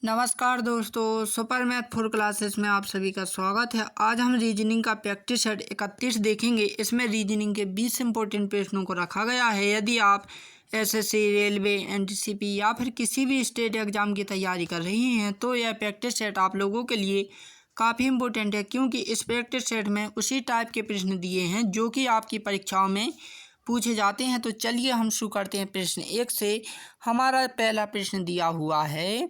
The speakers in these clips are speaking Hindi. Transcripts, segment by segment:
नमस्कार दोस्तों, सुपर मैथ 4 क्लासेस में आप सभी का स्वागत है। आज हम रीजनिंग का प्रैक्टिस सेट 31 देखेंगे। इसमें रीजनिंग के 20 इंपॉर्टेंट प्रश्नों को रखा गया है। यदि आप एसएससी, रेलवे, एनटीसीपी या फिर किसी भी स्टेट एग्जाम की तैयारी कर रही हैं तो यह प्रैक्टिस सेट आप लोगों के लिए काफ़ी इम्पोर्टेंट है, क्योंकि इस प्रैक्टिस सेट में उसी टाइप के प्रश्न दिए हैं जो कि आपकी परीक्षाओं में पूछे जाते हैं। तो चलिए हम शुरू करते हैं प्रश्न 1 से। हमारा पहला प्रश्न दिया हुआ है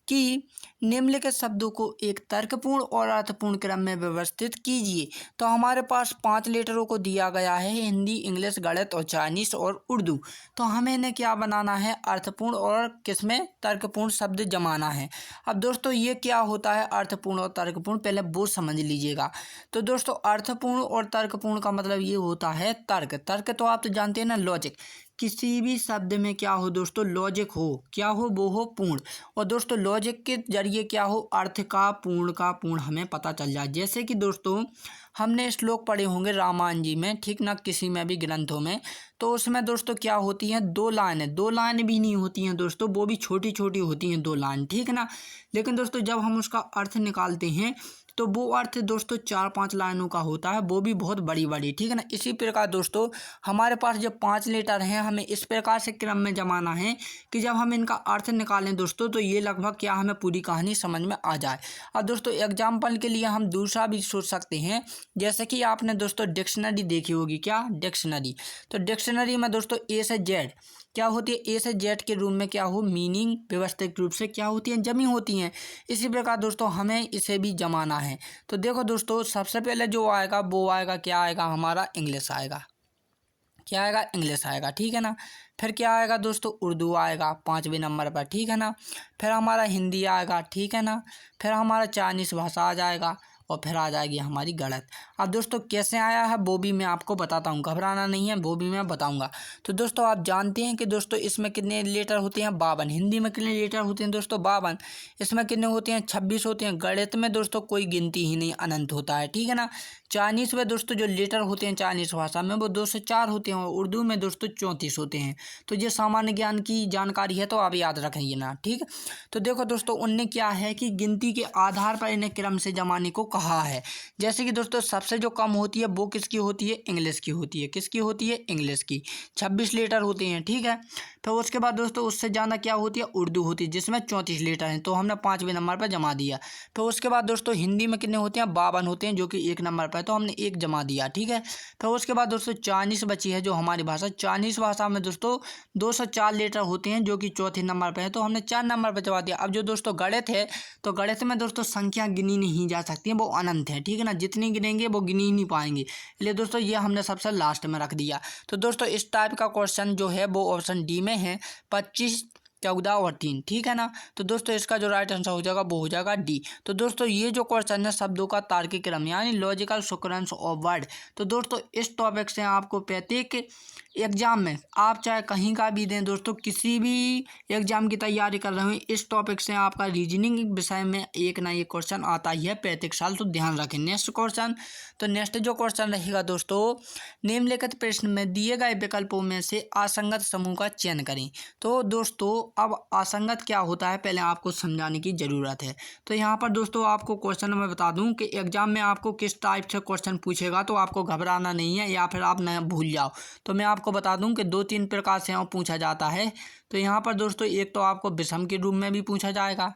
कि निम्नलिखित शब्दों को एक तर्कपूर्ण और अर्थपूर्ण क्रम में व्यवस्थित कीजिए। तो हमारे पास 5 लेटरों को दिया गया है, हिंदी, इंग्लिश, गणित और चाइनीस और उर्दू। तो हमें इन्हें क्या बनाना है, अर्थपूर्ण और किसमें तर्कपूर्ण शब्द जमाना है। अब दोस्तों ये क्या होता है अर्थपूर्ण और तर्कपूर्ण, पहले वो समझ लीजिएगा। तो दोस्तों अर्थपूर्ण और तर्कपूर्ण का मतलब ये होता है तर्क तो आप तो जानते हैं ना, लॉजिक। किसी भी शब्द में क्या हो दोस्तों, लॉजिक हो, क्या हो, वो हो पूर्ण। और दोस्तों लॉजिक के जरिए क्या हो, अर्थ का पूर्ण हमें पता चल जाए। जैसे कि दोस्तों हमने श्लोक पढ़े होंगे रामायण जी में, ठीक ना, किसी में भी ग्रंथों में। तो उसमें दोस्तों क्या होती हैं, 2 लाइनें, 2 लाइन भी नहीं होती हैं दोस्तों, वो भी छोटी छोटी होती हैं 2 लाइन, ठीक ना। लेकिन दोस्तों जब हम उसका अर्थ निकालते हैं तो वो अर्थ दोस्तों 4-5 लाइनों का होता है, वो भी बहुत बड़ी बड़ी, ठीक है ना। इसी प्रकार दोस्तों हमारे पास जब 5 लेटर हैं, हमें इस प्रकार से क्रम में जमाना है कि जब हम इनका अर्थ निकालें दोस्तों तो ये लगभग क्या हमें पूरी कहानी समझ में आ जाए। अब दोस्तों एग्जाम्पल के लिए हम दूसरा भी सोच सकते हैं। जैसे कि आपने दोस्तों डिक्शनरी देखी होगी, क्या डिक्शनरी। तो डिक्शनरी में दोस्तों ए से जेड क्या होती है, ए से जेड के रूप में क्या हो, मीनिंग व्यवस्थित रूप से क्या होती है, जमी होती हैं। इसी प्रकार दोस्तों हमें इसे भी जमाना है। तो देखो दोस्तों सबसे पहले जो आएगा वो आएगा, क्या आएगा, हमारा इंग्लिश आएगा। क्या आएगा, इंग्लिश आएगा, ठीक है ना। फिर क्या आएगा दोस्तों, उर्दू आएगा 5वें नंबर पर, ठीक है ना। फिर हमारा हिंदी आएगा, ठीक है ना। फिर हमारा चाइनीस भाषा आ जाएगा और फिर आ जाएगी हमारी गणित। अब दोस्तों कैसे आया है वो भी मैं आपको बताता हूँ, घबराना नहीं है, वो भी मैं बताऊँगा। तो दोस्तों आप जानते हैं कि दोस्तों इसमें कितने लेटर होते हैं, 52। हिंदी में कितने लेटर होते हैं दोस्तों, 52। इसमें कितने होते हैं, 26 होते हैं। गणित में दोस्तों कोई गिनती ही नहीं, अनंत होता है, ठीक है ना। चाइनीस में दोस्तों जो लेटर होते हैं चाइनीस भाषा में वो 2 से 4 होते हैं और उर्दू में दोस्तों 34 होते हैं। तो ये सामान्य ज्ञान की जानकारी है, तो आप याद रखेंगे ना, ठीक। तो देखो दोस्तों उनने क्या है कि गिनती के आधार पर इन्हें क्रम से जमाने को कहा है। जैसे कि दोस्तों सबसे जो कम होती है वो किसकी होती है, इंग्लिश की होती है। किसकी होती है, इंग्लिश की, 26 लेटर होते हैं, ठीक है। फिर उसके बाद दोस्तों उससे ज़्यादा क्या होती है, उर्दू होती है, जिसमें 34 लेटर हैं, तो हमने 5वें नंबर पर जमा दिया। फिर उसके बाद दोस्तों हिंदी में कितने होते हैं, 52 होते हैं, जो कि 1 नंबर पर, तो हमने 1 जमा दिया, ठीक है। फिर उसके बाद दोस्तों चाइनीस बची है जो हमारी भाषा। चाइनीस भाषा में दोस्तों 204 लेटर होते हैं, जो कि 4थे नंबर पर है, तो हमने 4 नंबर पर जमा दिया। अब जो दोस्तों गणित है, तो गणित में दोस्तों संख्या गिनी नहीं जा सकती है, वो अनंत है, ठीक है ना। जितनी गिनेंगे वो गिनी ही नहीं पाएंगे, इसलिए दोस्तों ये हमने सबसे लास्ट में रख दिया। तो दोस्तों इस टाइप का क्वेश्चन जो है वो ऑप्शन डी में है, 25, 14 और 3, ठीक है ना। तो दोस्तों इसका जो राइट आंसर हो जाएगा वो हो जाएगा डी। तो दोस्तों ये जो क्वेश्चन है शब्दों का तार्किक क्रम यानी लॉजिकल सीक्वेंस ऑफ वर्ड। तो दोस्तों इस टॉपिक से आपको प्रत्येक एग्जाम में आप चाहे कहीं का भी दें दोस्तों, किसी भी एग्जाम की तैयारी कर रहे हो, इस टॉपिक से आपका रीजनिंग विषय में एक ना एक क्वेश्चन आता ही है प्रत्येक साल, तो ध्यान रखें। नेक्स्ट क्वेश्चन, तो नेक्स्ट जो क्वेश्चन रहेगा दोस्तों, निम्नलिखित प्रश्न में दिए गए विकल्पों में से असंगत समूह का चयन करें। तो दोस्तों अब असंगत क्या होता है पहले आपको समझाने की ज़रूरत है। तो यहाँ पर दोस्तों आपको क्वेश्चन मैं बता दूं कि एग्जाम में आपको किस टाइप से क्वेश्चन पूछेगा, तो आपको घबराना नहीं है या फिर आप न भूल जाओ। तो मैं आपको बता दूं कि 2-3 प्रकार से पूछा जाता है। तो यहाँ पर दोस्तों एक तो आपको विषम के रूप में भी पूछा जाएगा,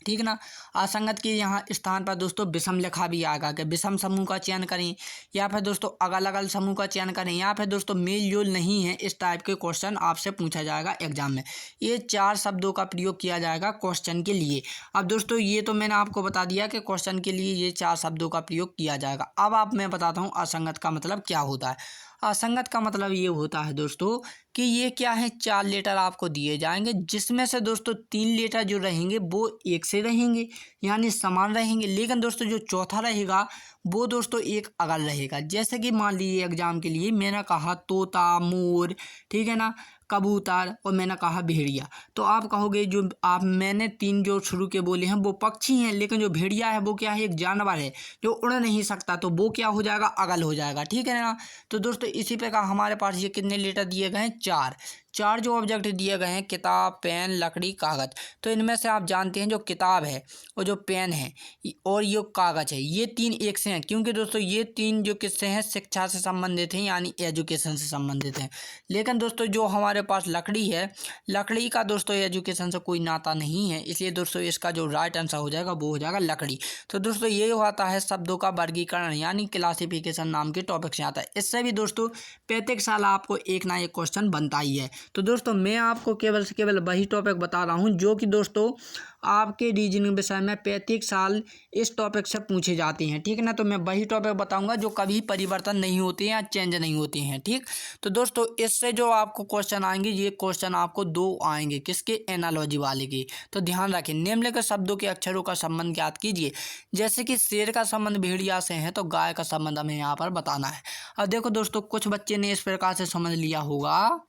ठीक ना। असंगत के यहाँ स्थान पर दोस्तों विषम लिखा भी आएगा कि विषम समूह का चयन करें, या फिर दोस्तों अगल अलग समूह का चयन करें, या फिर दोस्तों मेल जोल नहीं है, इस टाइप के क्वेश्चन आपसे पूछा जाएगा एग्जाम में। ये 4 शब्दों का प्रयोग किया जाएगा क्वेश्चन के लिए। अब दोस्तों ये तो मैंने आपको बता दिया कि क्वेश्चन के लिए ये 4 शब्दों का प्रयोग किया जाएगा। अब मैं बताता हूँ असंगत का मतलब क्या होता है। असंगत का मतलब ये होता है दोस्तों कि ये क्या है, 4 लेटर आपको दिए जाएंगे, जिसमें से दोस्तों 3 लेटर जो रहेंगे वो एक से रहेंगे यानी समान रहेंगे, लेकिन दोस्तों जो चौथा रहेगा वो दोस्तों एक अगल रहेगा। जैसे कि मान लीजिए एग्जाम के लिए मैंने कहा तोता, मोर, ठीक है ना, कबूतर, और मैंने कहा भेड़िया। तो आप कहोगे जो मैंने 3 जो शुरू के बोले हैं वो पक्षी हैं, लेकिन जो भेड़िया है वो क्या है, एक जानवर है जो उड़ नहीं सकता, तो वो क्या हो जाएगा, अगल हो जाएगा, ठीक है ना। तो दोस्तों इसी प्रकार हमारे पास ये कितने लेटर दिए गए हैं, 4 चार जो ऑब्जेक्ट दिए गए हैं, किताब, पेन, लकड़ी, कागज़, तो इनमें से आप जानते हैं जो किताब है और जो पेन है और ये कागज़ है, ये तीन एक से हैं, क्योंकि दोस्तों ये तीन जो किस्से हैं शिक्षा से संबंधित हैं, यानी एजुकेशन से संबंधित हैं। लेकिन दोस्तों जो हमारे पास लकड़ी है, लकड़ी का दोस्तों एजुकेशन से कोई नाता नहीं है, इसलिए दोस्तों इसका जो राइट आंसर हो जाएगा वो हो जाएगा लकड़ी। तो दोस्तों ये होता है शब्दों का वर्गीकरण, यानी क्लासिफिकेशन नाम के टॉपिक से आता है। इससे भी दोस्तों प्रत्येक साल आपको एक ना एक क्वेश्चन बनता ही है। तो दोस्तों मैं आपको केवल से केवल वही टॉपिक बता रहा हूँ जो कि दोस्तों आपके रीजनिंग विषय में प्रत्येक साल इस टॉपिक से पूछे जाते हैं, ठीक है ना। तो मैं वही टॉपिक बताऊंगा जो कभी परिवर्तन नहीं होते हैं या चेंज नहीं होते हैं, ठीक। तो दोस्तों इससे जो आपको क्वेश्चन आएंगे, ये क्वेश्चन आपको दो आएंगे, किसके, एनालॉजी वाले के। तो ध्यान रखें, निम्नलिखित शब्दों के अक्षरों का संबंध ज्ञात कीजिए। जैसे कि शेर का संबंध भेड़िया से है, तो गाय का संबंध हमें यहाँ पर बताना है। अब देखो दोस्तों, कुछ बच्चे ने इस प्रकार से समझ लिया होगा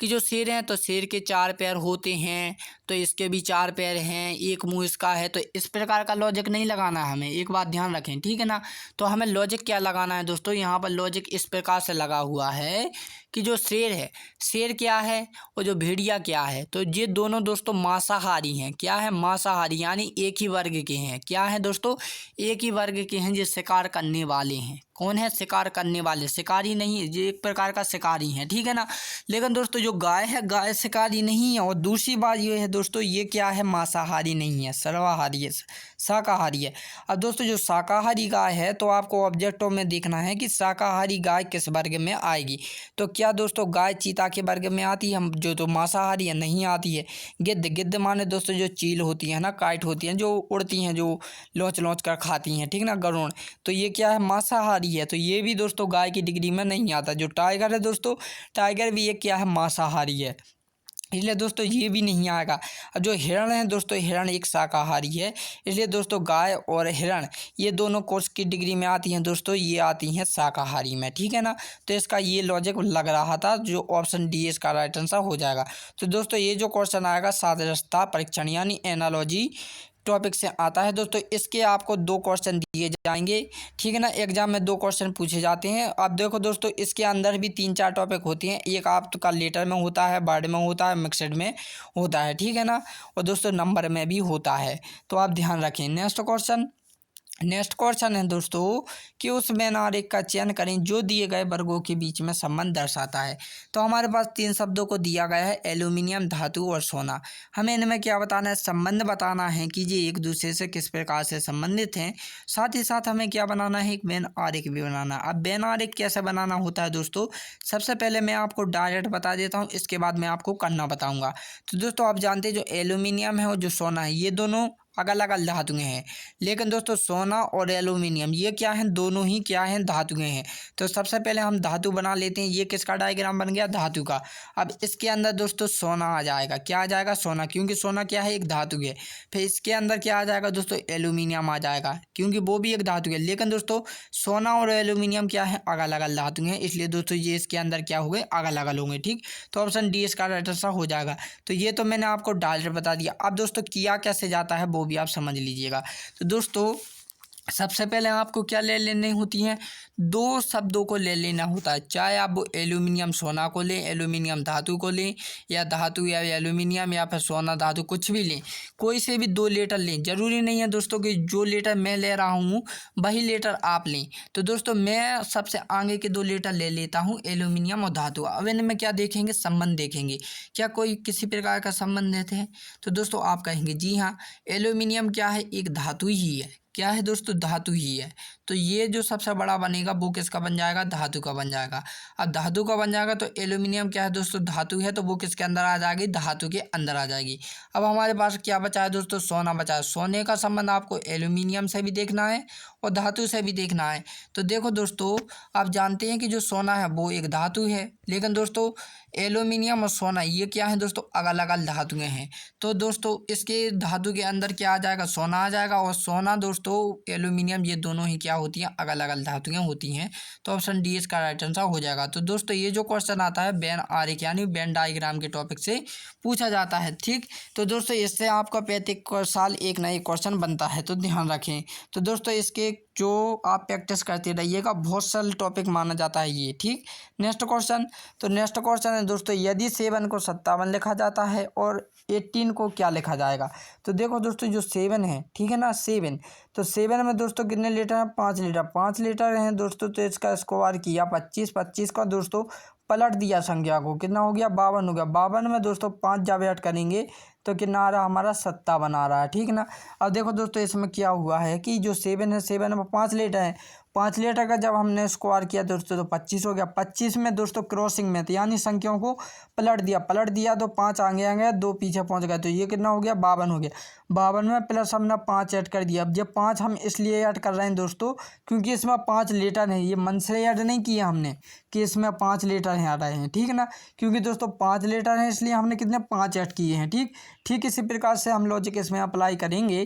कि जो शेर हैं तो शेर के चार पैर होते हैं, तो इसके भी चार पैर हैं, एक मुंह इसका है। तो इस प्रकार का लॉजिक नहीं लगाना है हमें, एक बात ध्यान रखें, ठीक है ना। तो हमें लॉजिक क्या लगाना है दोस्तों, यहाँ पर लॉजिक इस प्रकार से लगा हुआ है कि जो शेर है, शेर क्या है और जो भेड़िया क्या है, तो ये दोनों दोस्तों मांसाहारी हैं। क्या है, मांसाहारी, यानी एक ही वर्ग के हैं। क्या है दोस्तों, एक ही वर्ग के हैं, जो शिकार करने वाले हैं। कौन है, शिकार करने वाले, शिकारी नहीं है, ये एक प्रकार का शिकारी है, ठीक है ना। लेकिन दोस्तों जो गाय है, गाय शिकारी नहीं है। और दूसरी बात ये है दोस्तों, ये क्या है, मांसाहारी नहीं है, सर्वाहारी है, शाकाहारी है। अब दोस्तों जो शाकाहारी गाय है, तो आपको ऑब्जेक्टों में देखना है कि शाकाहारी गाय किस वर्ग में आएगी। तो क्या दोस्तों गाय चीता के वर्ग में आती है, जो तो मांसाहारी है, नहीं आती है। गिद्ध, गिद्ध माने दोस्तों जो चील होती है ना, काइट होती हैं, जो उड़ती हैं, जो लौच लौच कर खाती हैं, ठीक ना, गरुड़, तो ये क्या है, मांसाहारी है। तो ये भी दोस्तों गाय की डिग्री में नहीं आता। जो टाइगर है दोस्तों, टाइगर भी एक क्या है, मांसाहारी है, इसलिए दोस्तों ये भी नहीं आएगा। अब जो हिरण है दोस्तों, हिरण एक शाकाहारी है, इसलिए दोस्तों गाय और हिरण ये दोनों कोर्स की डिग्री में आती हैं दोस्तों, ये आती हैं शाकाहारी में, ठीक है ना। तो इसका ये लॉजिक लग रहा था, जो ऑप्शन डी इसका राइट आंसर हो जाएगा। तो दोस्तों ये जो क्वेश्चन आएगा सादृश्यता परीक्षण, यानी एनालॉजी टॉपिक से आता है दोस्तों। इसके आपको दो क्वेश्चन दिए जाएंगे, ठीक है ना। एग्जाम में दो क्वेश्चन पूछे जाते हैं। अब देखो दोस्तों, इसके अंदर भी तीन चार टॉपिक होते हैं। एक आपका लेटर में होता है, वर्ड में होता है, मिक्सड में होता है, ठीक है ना। और दोस्तों नंबर में भी होता है। तो आप ध्यान रखें। नेक्स्ट क्वेश्चन है दोस्तों कि उस मैन आरेख का चयन करें जो दिए गए वर्गों के बीच में संबंध दर्शाता है। तो हमारे पास तीन शब्दों को दिया गया है, एल्यूमिनियम, धातु और सोना। हमें इनमें क्या बताना है, संबंध बताना है कि ये एक दूसरे से किस प्रकार से संबंधित हैं। साथ ही साथ हमें क्या बनाना है, एक मैन आरेख भी बनाना है। अब मैन आरेख कैसे बनाना होता है दोस्तों, सबसे पहले मैं आपको डायरेक्ट बता देता हूँ, इसके बाद मैं आपको करना बताऊँगा। तो दोस्तों आप जानते हैं जो एल्यूमिनियम है और जो सोना है, ये दोनों अलग अलग धातुएं हैं। लेकिन दोस्तों सोना और एल्यूमिनियम ये क्या हैं, दोनों ही क्या हैं, धातुएं हैं। तो सबसे पहले हम धातु बना लेते हैं। ये किसका डायग्राम बन गया, धातु का। अब इसके अंदर दोस्तों सोना आ जाएगा। क्या आ जाएगा, सोना, क्योंकि सोना क्या है, एक धातु है। फिर इसके अंदर क्या आ जाएगा दोस्तों, एल्यूमिनियम आ जाएगा, क्योंकि वो भी एक धातु है। लेकिन दोस्तों सोना और एल्यूमिनियम क्या है, अलग अलग धातु हैं, इसलिए दोस्तों ये इसके अंदर क्या हो गए, अलग अलग होंगे, ठीक। तो ऑप्शन डी इसका राइट आंसर हो जाएगा। तो ये तो मैंने आपको डायरेक्ट बता दिया। अब दोस्तों किया कैसे जाता है वो भी आप समझ लीजिएगा। तो दोस्तों सबसे पहले आपको क्या ले लेनी होती है, दो शब्दों को ले लेना होता है। चाहे आप वो एल्यूमिनियम सोना को लें, एल्यूमिनियम धातु को लें, या धातु या एल्यूमिनियम या फिर सोना धातु, कुछ भी लें, कोई से भी दो लेटर लें। जरूरी नहीं है दोस्तों कि जो लेटर मैं ले रहा हूँ वही लेटर आप लें। तो दोस्तों मैं सबसे आगे के दो लेटर ले लेता हूँ, एल्यूमिनियम और धातु। अब इनमें क्या देखेंगे, संबंध देखेंगे, क्या कोई किसी प्रकार का संबंध देते हैं। तो दोस्तों आप कहेंगे जी हाँ, एल्यूमिनियम क्या है, एक धातु ही है। क्या है दोस्तों, धातु ही है। तो ये जो सबसे बड़ा बनेगा वो किसका बन जाएगा, धातु का बन जाएगा। अब धातु का बन जाएगा तो एल्यूमिनियम क्या है दोस्तों, धातु है, तो वो किसके अंदर आ जाएगी, धातु के अंदर आ जाएगी। अब हमारे पास क्या बचा है दोस्तों, सोना बचा है। सोने का संबंध आपको एल्यूमिनियम से भी देखना है और धातु से भी देखना है। तो देखो दोस्तों आप जानते हैं कि जो सोना है वो एक धातु है, लेकिन दोस्तों एल्यूमिनियम और सोना ये क्या है दोस्तों, अलग अलग धातुएं हैं। तो दोस्तों इसके धातु के अंदर क्या आ जाएगा, सोना आ जाएगा। और सोना दोस्तों एल्यूमिनियम ये दोनों ही क्या होती हैं, अलग अलग धातुएं होती हैं। तो ऑप्शन डी इसका राइट आंसर हो जाएगा। तो दोस्तों ये जो क्वेश्चन आता है वेन आरेख यानी वेन डायग्राम के टॉपिक से पूछा जाता है, ठीक। तो दोस्तों इससे आपका प्रत्येक साल एक ना एक क्वेश्चन बनता है, तो ध्यान रखें। तो दोस्तों इसके जो आप प्रैक्टिस करते रहिएगा, बहुत सरल टॉपिक माना जाता है ये, ठीक। नेक्स्ट क्वेश्चन, तो नेक्स्ट क्वेश्चन है दोस्तों, यदि 7 को 57 लिखा जाता है और 18 को क्या लिखा जाएगा। तो देखो दोस्तों, जो 7 है, ठीक है ना, 7, तो 7 में दोस्तों कितने लीटर हैं, 5 लीटर, 5 लीटर हैं दोस्तों। तो इसका स्क्वायर किया 25, 25 का दोस्तों पलट दिया संख्या को, कितना हो गया, 52 हो गया। 52 में दोस्तों 5 जब ऐड करेंगे तो कितना आ रहा हमारा, 57 आ रहा है, ठीक ना। अब देखो दोस्तों, इसमें क्या हुआ है कि जो 7 है, 7 में 5 लीटर है, 5 लीटर का जब हमने स्क्वायर किया दोस्तों तो 25 हो गया। 25 में दोस्तों क्रॉसिंग में थे, यानी संख्याओं को पलट दिया तो 5 आगे आ गया, 2 पीछे पहुंच गए, तो ये कितना हो गया, 52 हो गया। 52 में प्लस हमने 5 ऐड कर दिया। अब जब 5 हम इसलिए ऐड कर रहे हैं दोस्तों क्योंकि इसमें 5 लीटर है, ये मन से ऐड नहीं किया हमने कि इसमें 5 लीटर हैं आ रहे हैं, ठीक ना, क्योंकि दोस्तों 5 लीटर हैं इसलिए हमने कितने 5 ऐड किए हैं, ठीक। इसी प्रकार से हम लॉजिक इसमें अप्लाई करेंगे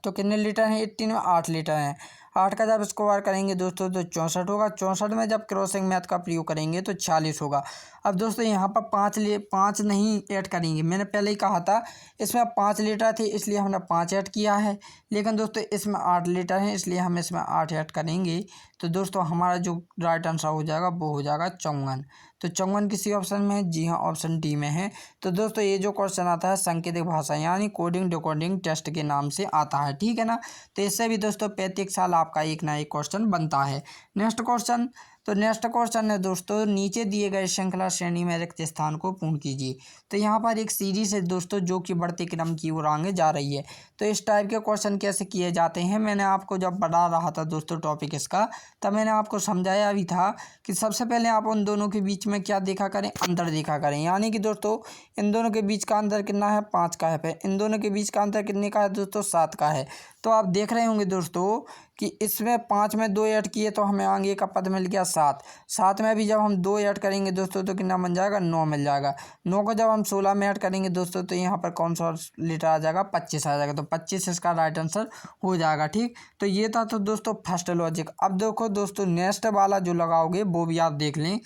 तो कितने लीटर हैं, 18 में 8 लीटर हैं। 8 का जब स्क्वायर करेंगे दोस्तों तो 64 होगा। 64 में जब क्रॉसिंग मैथ का प्रयोग करेंगे तो 46 होगा। अब दोस्तों यहाँ पर 5 नहीं ऐड करेंगे, मैंने पहले ही कहा था इसमें 5 लीटर थे इसलिए हमने 5 ऐड किया है, लेकिन दोस्तों इसमें 8 लीटर है इसलिए हम इसमें 8 ऐड करेंगे। तो दोस्तों हमारा जो राइट आंसर हो जाएगा वो हो जाएगा 54। तो 54 किसी ऑप्शन में है, जी हाँ, ऑप्शन डी में है। तो दोस्तों ये जो क्वेश्चन आता है सांकेतिक भाषा यानी कोडिंग डिकोडिंग टेस्ट के नाम से आता है, ठीक है ना। तो इससे भी दोस्तों 35 साल आपका एक ना एक क्वेश्चन बनता है। नेक्स्ट क्वेश्चन, तो नेक्स्ट क्वेश्चन है दोस्तों, नीचे दिए गए श्रृंखला श्रेणी में रिक्त स्थान को पूर्ण कीजिए। तो यहाँ पर एक सीरीज है दोस्तों जो कि बढ़ते क्रम की ओर आगे जा रही है। तो इस टाइप के क्वेश्चन कैसे किए जाते हैं, मैंने आपको जब बता रहा था दोस्तों टॉपिक इसका, तब मैंने आपको समझाया भी था कि सबसे पहले आप उन दोनों के बीच में क्या देखा करें, अंतर देखा करें। यानी कि दोस्तों इन दोनों के बीच का अंतर कितना है, 5 का है। इन दोनों के बीच का अंतर कितने का है दोस्तों, 7 का है। तो आप देख रहे होंगे दोस्तों कि इसमें 5 में 2 ऐड किए तो हमें आगे का पद मिल गया 7। 7 में भी जब हम 2 ऐड करेंगे दोस्तों तो कितना बन जाएगा, 9 मिल जाएगा। 9 को जब हम 16 में ऐड करेंगे दोस्तों तो यहाँ पर कौन सा लीटर आ जाएगा, 25 आ जाएगा। तो 25 इसका राइट आंसर हो जाएगा, ठीक। तो ये था तो दोस्तों फर्स्ट लॉजिक। अब देखो दोस्तों नेक्स्ट वाला जो लगाओगे वो भी आप देख लें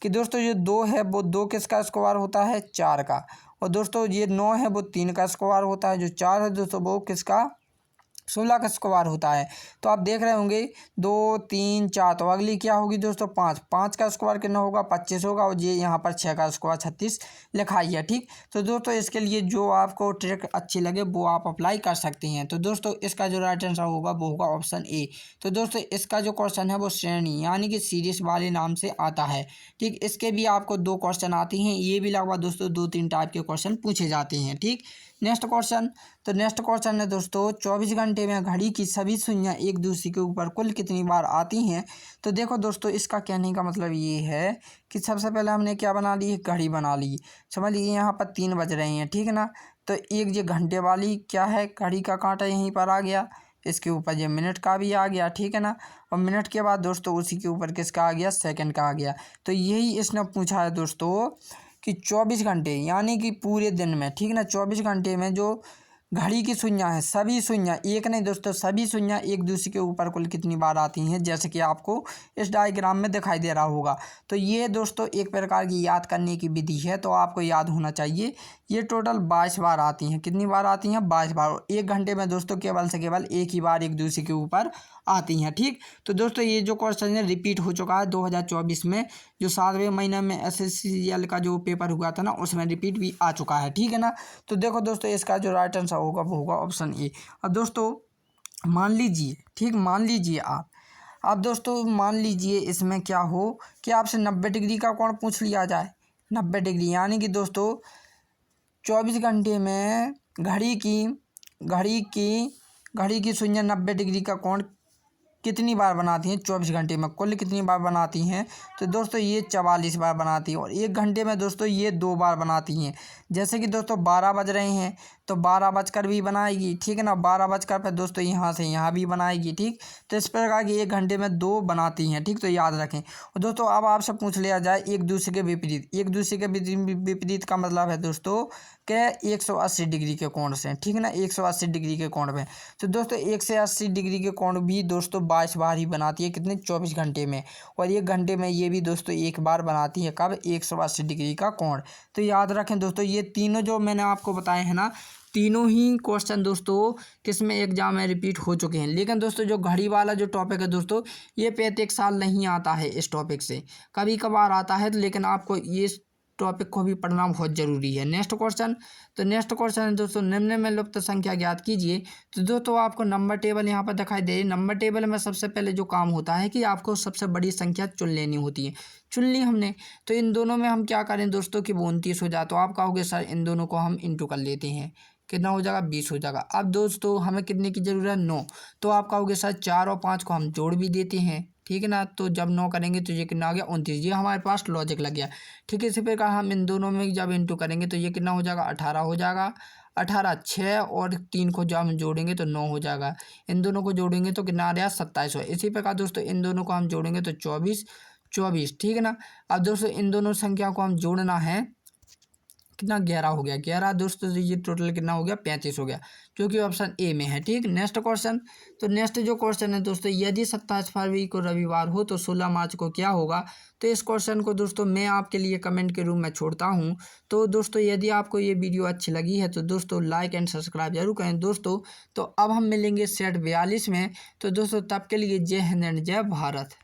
कि दोस्तों जो 2 है वो 2 किसका स्क्वायर होता है, 4 का। और दोस्तों ये 9 है वो 3 का स्क्वायर होता है। जो 4 है दोस्तों वो किसका, 16 का स्क्वायर होता है। तो आप देख रहे होंगे 2 3 4, तो अगली क्या होगी दोस्तों, 5। 5 का स्क्वायर कितना होगा, 25 होगा। और ये यहाँ पर 6 का स्क्वायर 36 लिखा ही है, ठीक। तो दोस्तों इसके लिए जो आपको ट्रिक अच्छी लगे वो आप अप्लाई कर सकते हैं। तो दोस्तों इसका जो राइट आंसर होगा वो होगा ऑप्शन ए। तो दोस्तों इसका जो क्वेश्चन है वो श्रेणी यानी कि सीरीज वाले नाम से आता है, ठीक। इसके भी आपको 2 क्वेश्चन आते हैं, ये भी लगभग दोस्तों 2-3 टाइप के क्वेश्चन पूछे जाते हैं, ठीक। नेक्स्ट क्वेश्चन, तो नेक्स्ट क्वेश्चन है दोस्तों 24 घंटे में घड़ी की सभी सुइयां एक दूसरे के ऊपर कुल कितनी बार आती हैं। तो देखो दोस्तों इसका कहने का मतलब ये है कि सबसे पहले हमने क्या बना ली, घड़ी बना ली। समझ लीजिए यहाँ पर 3 बज रहे हैं, ठीक है ना। तो एक ये घंटे वाली क्या है, घड़ी का कांटा यहीं पर आ गया, इसके ऊपर ये मिनट का भी आ गया, ठीक है ना। और मिनट के बाद दोस्तों उसी के ऊपर किसका आ गया, सेकंड का आ गया। तो यही इसने पूछा है दोस्तों कि 24 घंटे यानी कि पूरे दिन में, ठीक ना, 24 घंटे में जो घड़ी की सुइयां हैं, सभी सुइयां, एक नहीं दोस्तों, सभी सुइयां एक दूसरे के ऊपर कुल कितनी बार आती हैं, जैसे कि आपको इस डायग्राम में दिखाई दे रहा होगा। तो ये दोस्तों एक प्रकार की याद करने की विधि है, तो आपको याद होना चाहिए। ये टोटल 22 बार आती हैं। कितनी बार आती हैं, 22 बार। एक घंटे में दोस्तों केवल से केवल एक ही बार एक दूसरे के ऊपर आती हैं, ठीक। तो दोस्तों ये जो क्वेश्चन है रिपीट हो चुका है 2024 में, जो 7वें महीने में SSCL का जो पेपर हुआ था ना उसमें रिपीट भी आ चुका है, ठीक है ना। तो देखो दोस्तों इसका जो राइट आंसर होगा वो होगा ऑप्शन ए। अब दोस्तों मान लीजिए, ठीक, मान लीजिए आप, अब दोस्तों मान लीजिए इसमें क्या हो कि आपसे 90 डिग्री का कोण पूछ लिया जाए। 90 डिग्री यानी कि दोस्तों 24 घंटे में घड़ी की सुइयां 90 डिग्री का कोण कितनी बार बनाती हैं 24 घंटे में, कुल कितनी बार बनाती हैं। तो दोस्तों ये 44 बार बनाती हैं। और एक घंटे में दोस्तों ये 2 बार बनाती हैं। जैसे कि दोस्तों 12 बज रहे हैं तो 12 बजकर भी बनाएगी, ठीक है ना। 12 बजकर पर दोस्तों यहाँ से यहाँ भी बनाएगी, ठीक। तो इस प्रकार की एक घंटे में 2 बनाती हैं, ठीक। तो याद रखें। और दोस्तों अब आपसे पूछ लिया जाए एक दूसरे के विपरीत। एक दूसरे के विपरीत का मतलब है दोस्तों के 180 डिग्री के कोण से, ठीक है ना, 180 डिग्री के कोण में। तो दोस्तों 180 डिग्री के कोण भी दोस्तों 22 बार ही बनाती है, कितने, 24 घंटे में। और एक घंटे में ये भी दोस्तों एक बार बनाती है, कब, 180 डिग्री का कोण। तो याद रखें दोस्तों ये तीनों जो मैंने आपको बताए हैं ना, तीनों ही क्वेश्चन दोस्तों किसमें एग्जाम में रिपीट हो चुके हैं। लेकिन दोस्तों जो घड़ी वाला जो टॉपिक है दोस्तों, ये प्रत्येक साल नहीं आता है इस टॉपिक से, कभी कभार आता है, लेकिन आपको ये टॉपिक को भी पढ़ना बहुत ज़रूरी है। नेक्स्ट क्वेश्चन, तो नेक्स्ट क्वेश्चन है दोस्तों, निम्न में लुप्त संख्या ज्ञात कीजिए। तो दोस्तों आपको नंबर टेबल यहाँ पर दिखाई दे। नंबर टेबल में सबसे पहले जो काम होता है कि आपको सबसे बड़ी संख्या चुन लेनी होती है। चुन ली हमने, तो इन दोनों में हम क्या करें दोस्तों कि 29 हो जाए। तो आप कहोगे सर इन दोनों को हम इंटू कर लेते हैं, कितना हो जाएगा 20 हो जाएगा। अब दोस्तों हमें कितने की ज़रूरत है 9, तो आप कहोगे सर 4 और 5 को हम जोड़ भी देते हैं, ठीक है ना। तो जब 9 करेंगे तो ये कितना आ गया 29, ये हमारे पास लॉजिक लग गया, ठीक है। इसी प्रकार हम इन दोनों में जब इंटू करेंगे तो ये कितना हो जाएगा 18 हो जाएगा। 18, 6 और 3 को जब हम जोड़ेंगे तो 9 हो जाएगा। इन दोनों को जोड़ेंगे तो कितना आ रहा है 27 हो। इसी प्रकार दोस्तों इन दोनों को हम जोड़ेंगे तो 24, ठीक है ना। अब दोस्तों इन दोनों संख्या को हम जोड़ना है, कितना 11 हो गया। 11 दोस्तों ये टोटल कितना हो गया 35 हो गया, जो कि ऑप्शन ए में है, ठीक। नेक्स्ट क्वेश्चन, तो नेक्स्ट जो क्वेश्चन है दोस्तों, यदि 27 फरवरी को रविवार हो तो 16 मार्च को क्या होगा। तो इस क्वेश्चन को दोस्तों मैं आपके लिए कमेंट के रूप में छोड़ता हूँ। तो दोस्तों यदि आपको ये वीडियो अच्छी लगी है तो दोस्तों लाइक एंड सब्सक्राइब जरूर करें दोस्तों। तो अब हम मिलेंगे सेट 42 में। तो दोस्तों तब के लिए जय हिंद एंड जय भारत।